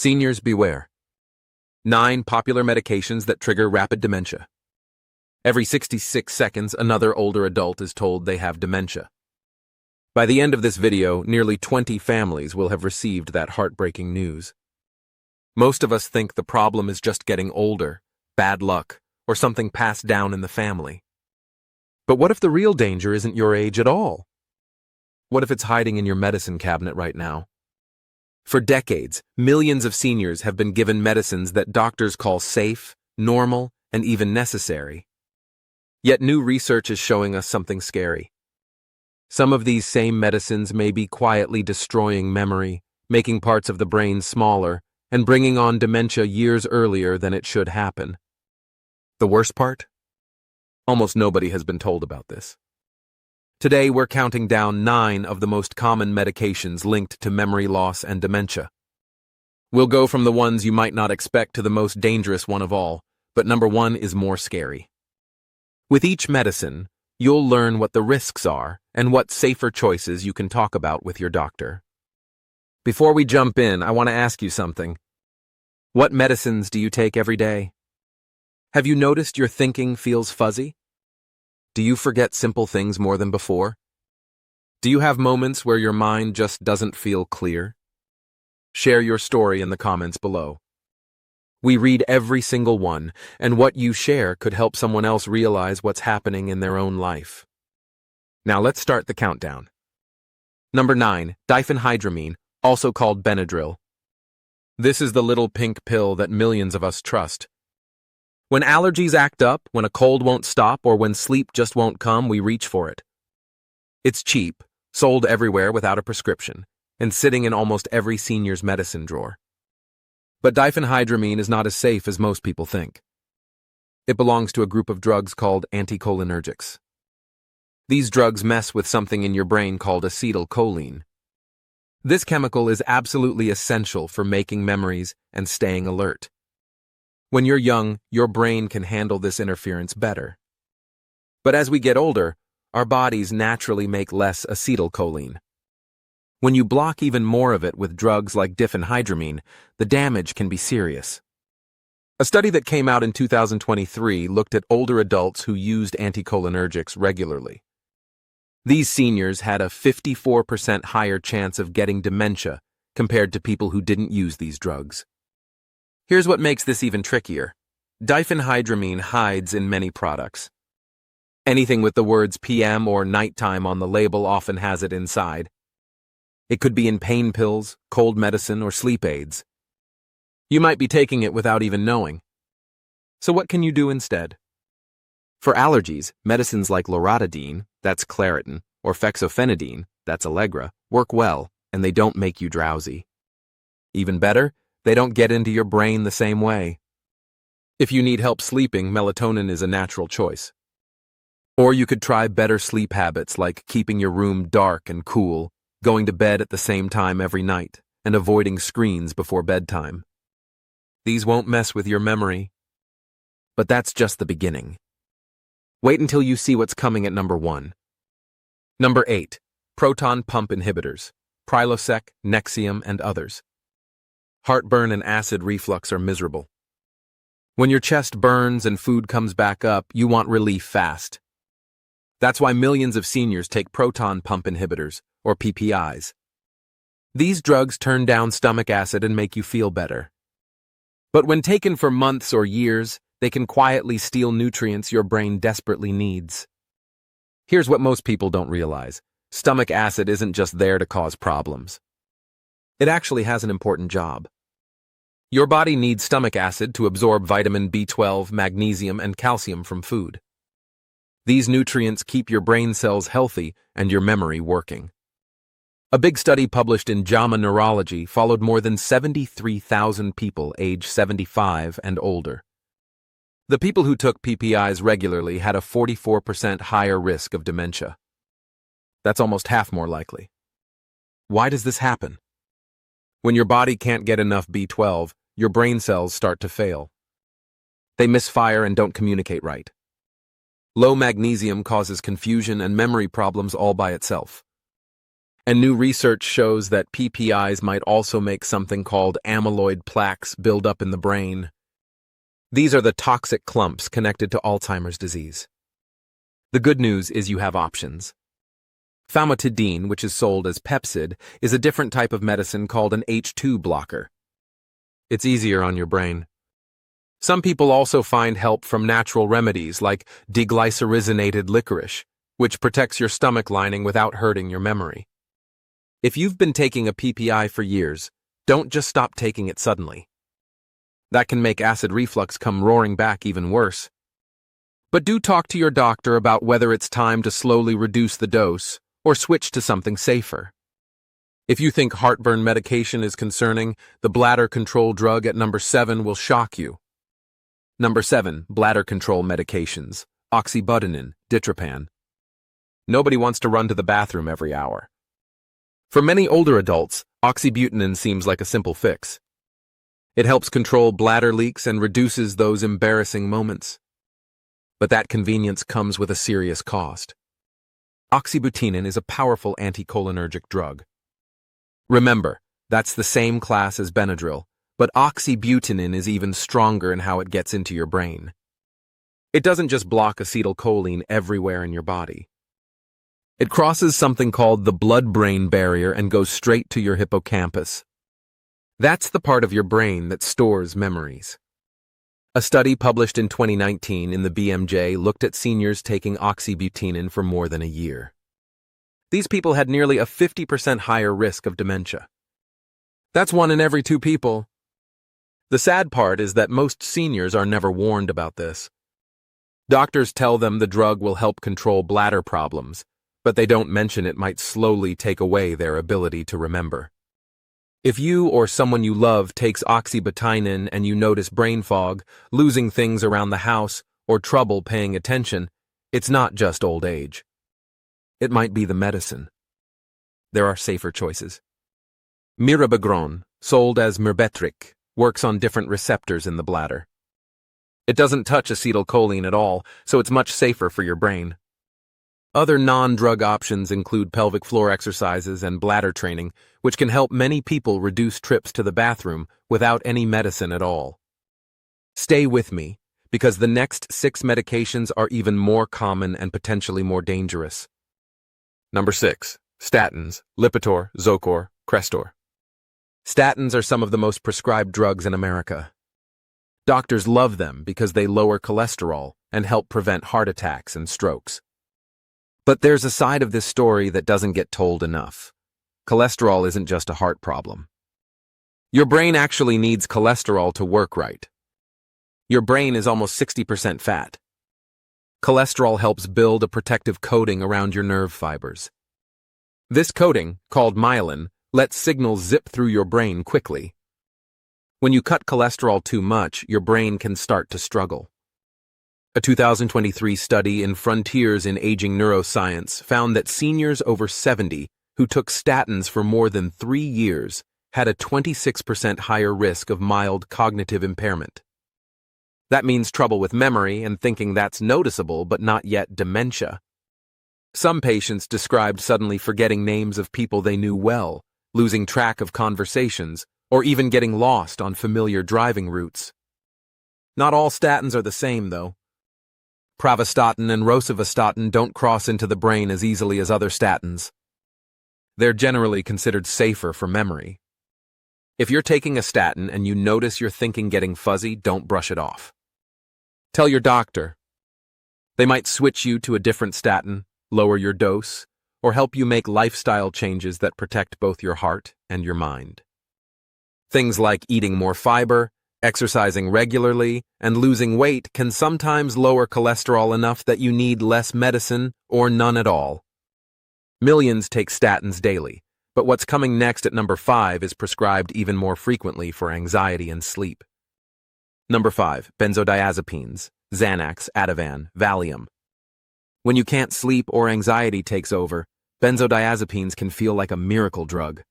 Seniors beware. 9 popular medications that trigger rapid dementia. Every 66 seconds, another older adult is told they have dementia. By the end of this video, nearly 20 families will have received that heartbreaking news. Most of us think the problem is just getting older, bad luck, or something passed down in the family. But what if the real danger isn't your age at all? What if it's hiding in your medicine cabinet right now? For decades, millions of seniors have been given medicines that doctors call safe, normal, and even necessary. Yet new research is showing us something scary. Some of these same medicines may be quietly destroying memory, making parts of the brain smaller, and bringing on dementia years earlier than it should happen. The worst part? Almost nobody has been told about this. Today, we're counting down 9 of the most common medications linked to memory loss and dementia. We'll go from the ones you might not expect to the most dangerous one of all, but number 1 is more scary. With each medicine, you'll learn what the risks are and what safer choices you can talk about with your doctor. Before we jump in, I want to ask you something. What medicines do you take every day? Have you noticed your thinking feels fuzzy? Do you forget simple things more than before? Do you have moments where your mind just doesn't feel clear? Share your story in the comments below. We read every single one, and what you share could help someone else realize what's happening in their own life. Now let's start the countdown. Number 9, diphenhydramine, also called Benadryl. This is the little pink pill that millions of us trust. When allergies act up, when a cold won't stop, or when sleep just won't come, we reach for it. It's cheap, sold everywhere without a prescription, and sitting in almost every senior's medicine drawer. But diphenhydramine is not as safe as most people think. It belongs to a group of drugs called anticholinergics. These drugs mess with something in your brain called acetylcholine. This chemical is absolutely essential for making memories and staying alert. When you're young, your brain can handle this interference better. But as we get older, our bodies naturally make less acetylcholine. When you block even more of it with drugs like diphenhydramine, the damage can be serious. A study that came out in 2023 looked at older adults who used anticholinergics regularly. These seniors had a 54% higher chance of getting dementia compared to people who didn't use these drugs. Here's what makes this even trickier. Diphenhydramine hides in many products. Anything with the words PM or nighttime on the label often has it inside. It could be in pain pills, cold medicine, or sleep aids. You might be taking it without even knowing. So what can you do instead? For allergies, medicines like loratadine, that's Claritin, or fexofenadine, that's Allegra, work well, and they don't make you drowsy. Even better, they don't get into your brain the same way. If you need help sleeping, melatonin is a natural choice. Or you could try better sleep habits like keeping your room dark and cool, going to bed at the same time every night, and avoiding screens before bedtime. These won't mess with your memory. But that's just the beginning. Wait until you see what's coming at number 1. Number 8, proton pump inhibitors, Prilosec, Nexium, and others. Heartburn and acid reflux are miserable. When your chest burns and food comes back up, you want relief fast. That's why millions of seniors take proton pump inhibitors, or PPIs. These drugs turn down stomach acid and make you feel better. But when taken for months or years, they can quietly steal nutrients your brain desperately needs. Here's what most people don't realize. Stomach acid isn't just there to cause problems. It actually has an important job. Your body needs stomach acid to absorb vitamin B12, magnesium, and calcium from food. These nutrients keep your brain cells healthy and your memory working. A big study published in JAMA Neurology followed more than 73,000 people aged 75 and older. The people who took PPIs regularly had a 44% higher risk of dementia. That's almost half more likely. Why does this happen? When your body can't get enough B12, your brain cells start to fail. They misfire and don't communicate right. Low magnesium causes confusion and memory problems all by itself. And new research shows that PPIs might also make something called amyloid plaques build up in the brain. These are the toxic clumps connected to Alzheimer's disease. The good news is you have options. Famotidine, which is sold as Pepcid, is a different type of medicine called an H2 blocker. It's easier on your brain. Some people also find help from natural remedies like deglycyrrhizinated licorice, which protects your stomach lining without hurting your memory. If you've been taking a PPI for years, don't just stop taking it suddenly. That can make acid reflux come roaring back even worse. But do talk to your doctor about whether it's time to slowly reduce the dose or switch to something safer. If you think heartburn medication is concerning, the bladder control drug at number 7 will shock you. Number 7, bladder control medications, oxybutynin, ditropan. Nobody wants to run to the bathroom every hour. For many older adults, oxybutynin seems like a simple fix. It helps control bladder leaks and reduces those embarrassing moments. But that convenience comes with a serious cost. Oxybutynin is a powerful anticholinergic drug. Remember, that's the same class as Benadryl, but oxybutynin is even stronger in how it gets into your brain. It doesn't just block acetylcholine everywhere in your body. It crosses something called the blood-brain barrier and goes straight to your hippocampus. That's the part of your brain that stores memories. A study published in 2019 in the BMJ looked at seniors taking oxybutynin for more than a year. These people had nearly a 50% higher risk of dementia. That's 1 in every 2 people. The sad part is that most seniors are never warned about this. Doctors tell them the drug will help control bladder problems, but they don't mention it might slowly take away their ability to remember. If you or someone you love takes oxybutynin and you notice brain fog, losing things around the house, or trouble paying attention, it's not just old age. It might be the medicine. There are safer choices. Mirabegron, sold as Myrbetriq, works on different receptors in the bladder. It doesn't touch acetylcholine at all, so it's much safer for your brain. Other non-drug options include pelvic floor exercises and bladder training, which can help many people reduce trips to the bathroom without any medicine at all. Stay with me, because the next 6 medications are even more common and potentially more dangerous. Number 6. Statins, Lipitor, Zocor, Crestor. Statins are some of the most prescribed drugs in America. Doctors love them because they lower cholesterol and help prevent heart attacks and strokes. But there's a side of this story that doesn't get told enough. Cholesterol isn't just a heart problem. Your brain actually needs cholesterol to work right. Your brain is almost 60% fat. Cholesterol helps build a protective coating around your nerve fibers. This coating, called myelin, lets signals zip through your brain quickly. When you cut cholesterol too much, your brain can start to struggle. A 2023 study in Frontiers in Aging Neuroscience found that seniors over 70 who took statins for more than 3 years had a 26% higher risk of mild cognitive impairment. That means trouble with memory and thinking that's noticeable but not yet dementia. Some patients described suddenly forgetting names of people they knew well, losing track of conversations, or even getting lost on familiar driving routes. Not all statins are the same, though. Pravastatin and rosuvastatin don't cross into the brain as easily as other statins. They're generally considered safer for memory. If you're taking a statin and you notice your thinking getting fuzzy, don't brush it off. Tell your doctor. They might switch you to a different statin, lower your dose, or help you make lifestyle changes that protect both your heart and your mind. Things like eating more fiber, exercising regularly, and losing weight can sometimes lower cholesterol enough that you need less medicine or none at all. Millions take statins daily, but what's coming next at number 5 is prescribed even more frequently for anxiety and sleep. Number 5, benzodiazepines, Xanax, Ativan, Valium. When you can't sleep or anxiety takes over, benzodiazepines can feel like a miracle drug.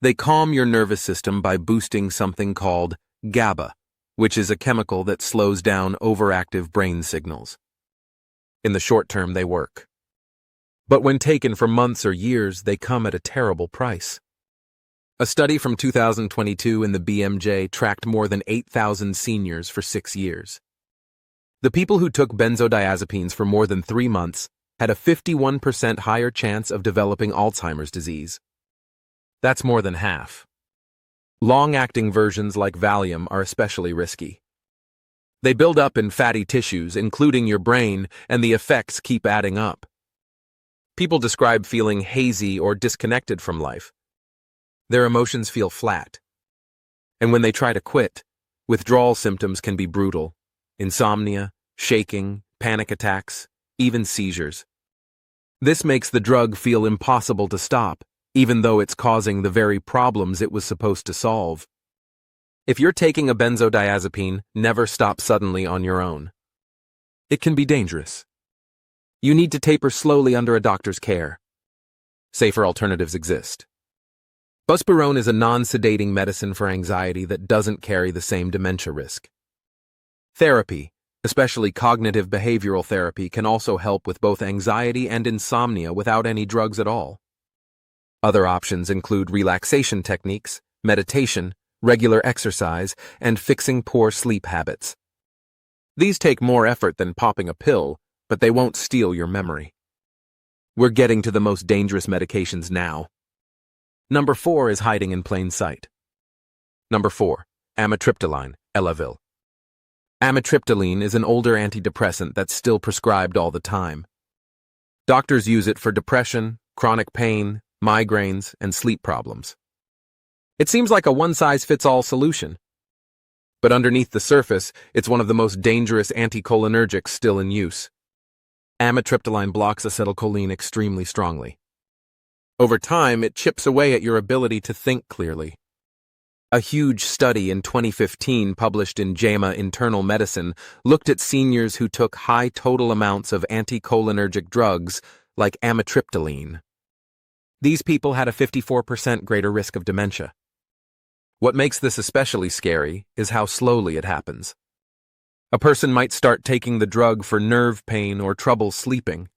They calm your nervous system by boosting something called GABA, which is a chemical that slows down overactive brain signals. In the short term, they work. But when taken for months or years, they come at a terrible price. A study from 2022 in the BMJ tracked more than 8,000 seniors for 6 years. The people who took benzodiazepines for more than 3 months had a 51% higher chance of developing Alzheimer's disease. That's more than half. Long-acting versions like Valium are especially risky. They build up in fatty tissues, including your brain, and the effects keep adding up. People describe feeling hazy or disconnected from life. Their emotions feel flat. And when they try to quit, withdrawal symptoms can be brutal. Insomnia, shaking, panic attacks, even seizures. This makes the drug feel impossible to stop, even though it's causing the very problems it was supposed to solve. If you're taking a benzodiazepine, never stop suddenly on your own. It can be dangerous. You need to taper slowly under a doctor's care. Safer alternatives exist. Buspirone is a non-sedating medicine for anxiety that doesn't carry the same dementia risk. Therapy, especially cognitive behavioral therapy, can also help with both anxiety and insomnia without any drugs at all. Other options include relaxation techniques, meditation, regular exercise, and fixing poor sleep habits. These take more effort than popping a pill, but they won't steal your memory. We're getting to the most dangerous medications now. Number 4 is hiding in plain sight. Number 4, amitriptyline, Elavil. Amitriptyline is an older antidepressant that's still prescribed all the time. Doctors use it for depression, chronic pain, migraines, and sleep problems. It seems like a one-size-fits-all solution. But underneath the surface, it's one of the most dangerous anticholinergics still in use. Amitriptyline blocks acetylcholine extremely strongly. Over time, it chips away at your ability to think clearly. A huge study in 2015 published in JAMA Internal Medicine looked at seniors who took high total amounts of anticholinergic drugs like amitriptyline. These people had a 54% greater risk of dementia. What makes this especially scary is how slowly it happens. A person might start taking the drug for nerve pain or trouble sleeping.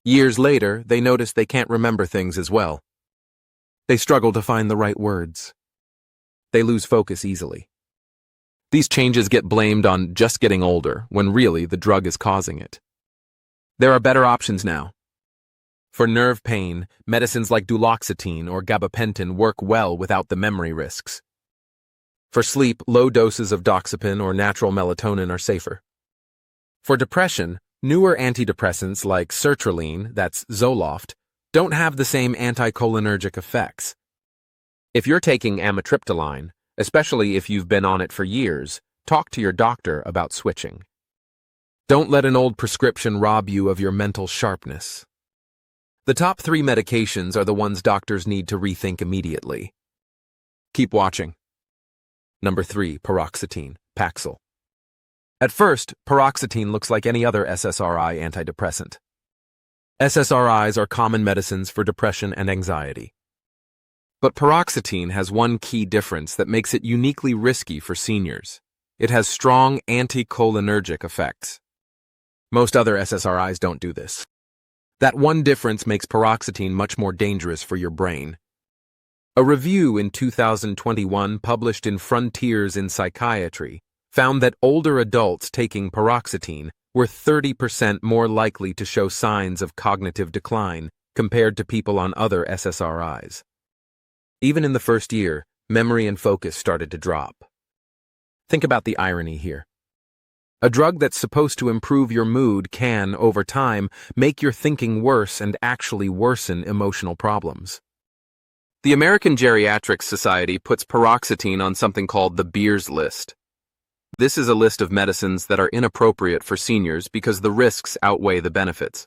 Years later, they notice they can't remember things as well. They struggle to find the right words. They lose focus easily. These changes get blamed on just getting older, when really the drug is causing it. There are better options now. For nerve pain, medicines like duloxetine or gabapentin work well without the memory risks. For sleep, low doses of doxepin or natural melatonin are safer. For depression, newer antidepressants like sertraline, that's Zoloft, don't have the same anticholinergic effects. If you're taking amitriptyline, especially if you've been on it for years, talk to your doctor about switching. Don't let an old prescription rob you of your mental sharpness. The top 3 medications are the ones doctors need to rethink immediately. Keep watching. Number 3, paroxetine, Paxil. At first, paroxetine looks like any other SSRI antidepressant. SSRIs are common medicines for depression and anxiety. But paroxetine has one key difference that makes it uniquely risky for seniors. It has strong anticholinergic effects. Most other SSRIs don't do this. That one difference makes paroxetine much more dangerous for your brain. A review in 2021 published in Frontiers in Psychiatry found that older adults taking paroxetine were 30% more likely to show signs of cognitive decline compared to people on other SSRIs. Even in the first year, memory and focus started to drop. Think about the irony here. A drug that's supposed to improve your mood can, over time, make your thinking worse and actually worsen emotional problems. The American Geriatrics Society puts paroxetine on something called the Beers List. This is a list of medicines that are inappropriate for seniors because the risks outweigh the benefits.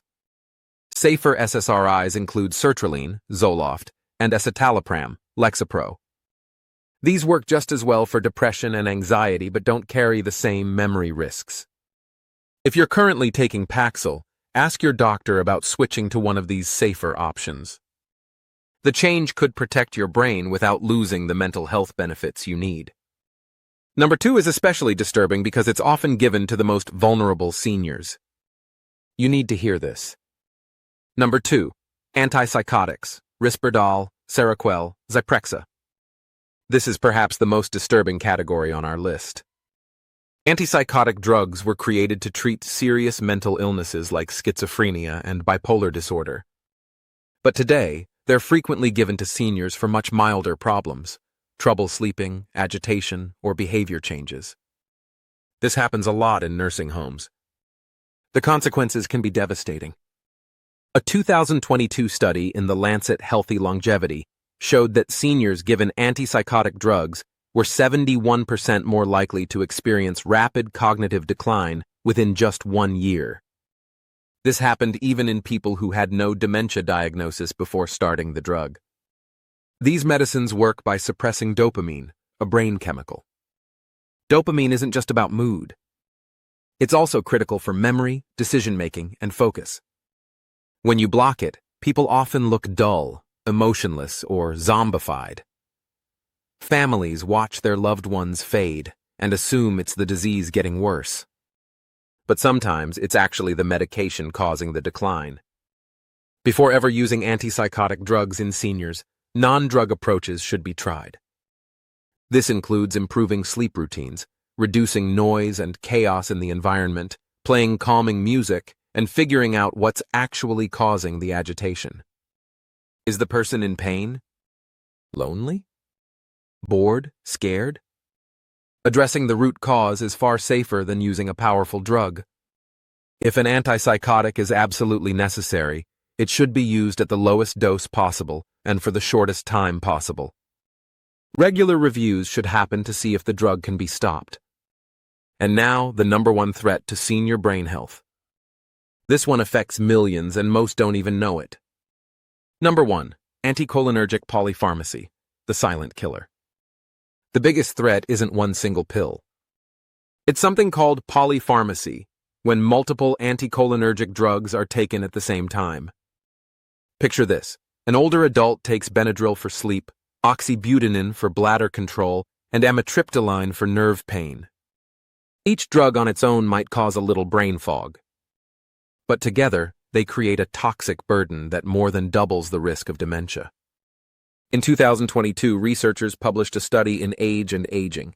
Safer SSRIs include sertraline, Zoloft, and escitalopram, Lexapro. These work just as well for depression and anxiety but don't carry the same memory risks. If you're currently taking Paxil, ask your doctor about switching to one of these safer options. The change could protect your brain without losing the mental health benefits you need. Number 2 is especially disturbing because it's often given to the most vulnerable seniors. You need to hear this. Number 2. Antipsychotics, Risperdal, Seroquel, Zyprexa. This is perhaps the most disturbing category on our list. Antipsychotic drugs were created to treat serious mental illnesses like schizophrenia and bipolar disorder. But today, they're frequently given to seniors for much milder problems, trouble sleeping, agitation, or behavior changes. This happens a lot in nursing homes. The consequences can be devastating. A 2022 study in the Lancet Healthy Longevity showed that seniors given antipsychotic drugs were 71% more likely to experience rapid cognitive decline within just 1 year. This happened even in people who had no dementia diagnosis before starting the drug. These medicines work by suppressing dopamine, a brain chemical. Dopamine isn't just about mood. It's also critical for memory, decision-making, and focus. When you block it, people often look dull, emotionless, or zombified. Families watch their loved ones fade and assume it's the disease getting worse. But sometimes it's actually the medication causing the decline. Before ever using antipsychotic drugs in seniors, non-drug approaches should be tried. This includes improving sleep routines, reducing noise and chaos in the environment, playing calming music, and figuring out what's actually causing the agitation. Is the person in pain? Lonely? Bored? Scared? Addressing the root cause is far safer than using a powerful drug. If an antipsychotic is absolutely necessary, it should be used at the lowest dose possible and for the shortest time possible. Regular reviews should happen to see if the drug can be stopped. And now, the number one threat to senior brain health. This one affects millions and most don't even know it. Number 1. Anticholinergic polypharmacy, the silent killer. The biggest threat isn't one single pill. It's something called polypharmacy, when multiple anticholinergic drugs are taken at the same time. Picture this. An older adult takes Benadryl for sleep, oxybutynin for bladder control, and amitriptyline for nerve pain. Each drug on its own might cause a little brain fog. But together, they create a toxic burden that more than doubles the risk of dementia. In 2022, researchers published a study in Age and Aging.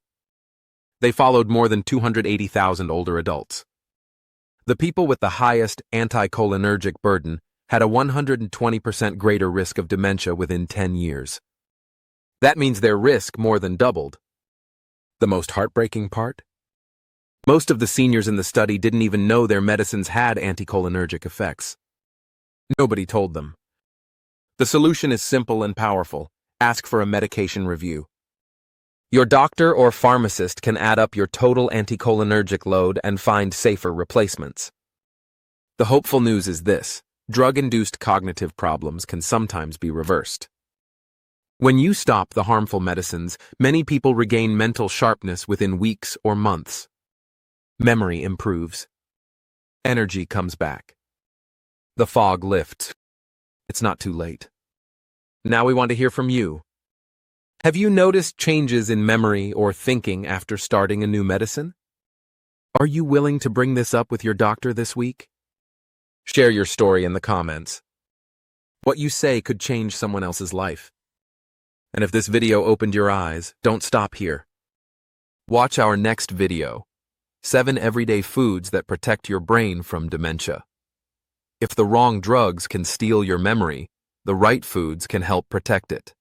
They followed more than 280,000 older adults. The people with the highest anticholinergic burden had a 120% greater risk of dementia within 10 years. That means their risk more than doubled. The most heartbreaking part? Most of the seniors in the study didn't even know their medicines had anticholinergic effects. Nobody told them. The solution is simple and powerful. Ask for a medication review. Your doctor or pharmacist can add up your total anticholinergic load and find safer replacements. The hopeful news is this: drug-induced cognitive problems can sometimes be reversed. When you stop the harmful medicines, many people regain mental sharpness within weeks or months. Memory improves. Energy comes back. The fog lifts. It's not too late. Now we want to hear from you. Have you noticed changes in memory or thinking after starting a new medicine? Are you willing to bring this up with your doctor this week? Share your story in the comments. What you say could change someone else's life. And if this video opened your eyes, don't stop here. Watch our next video, 7 everyday foods that protect your brain from dementia. If the wrong drugs can steal your memory, the right foods can help protect it.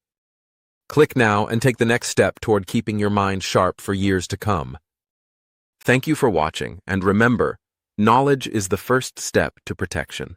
Click now and take the next step toward keeping your mind sharp for years to come. Thank you for watching, and remember, knowledge is the first step to protection.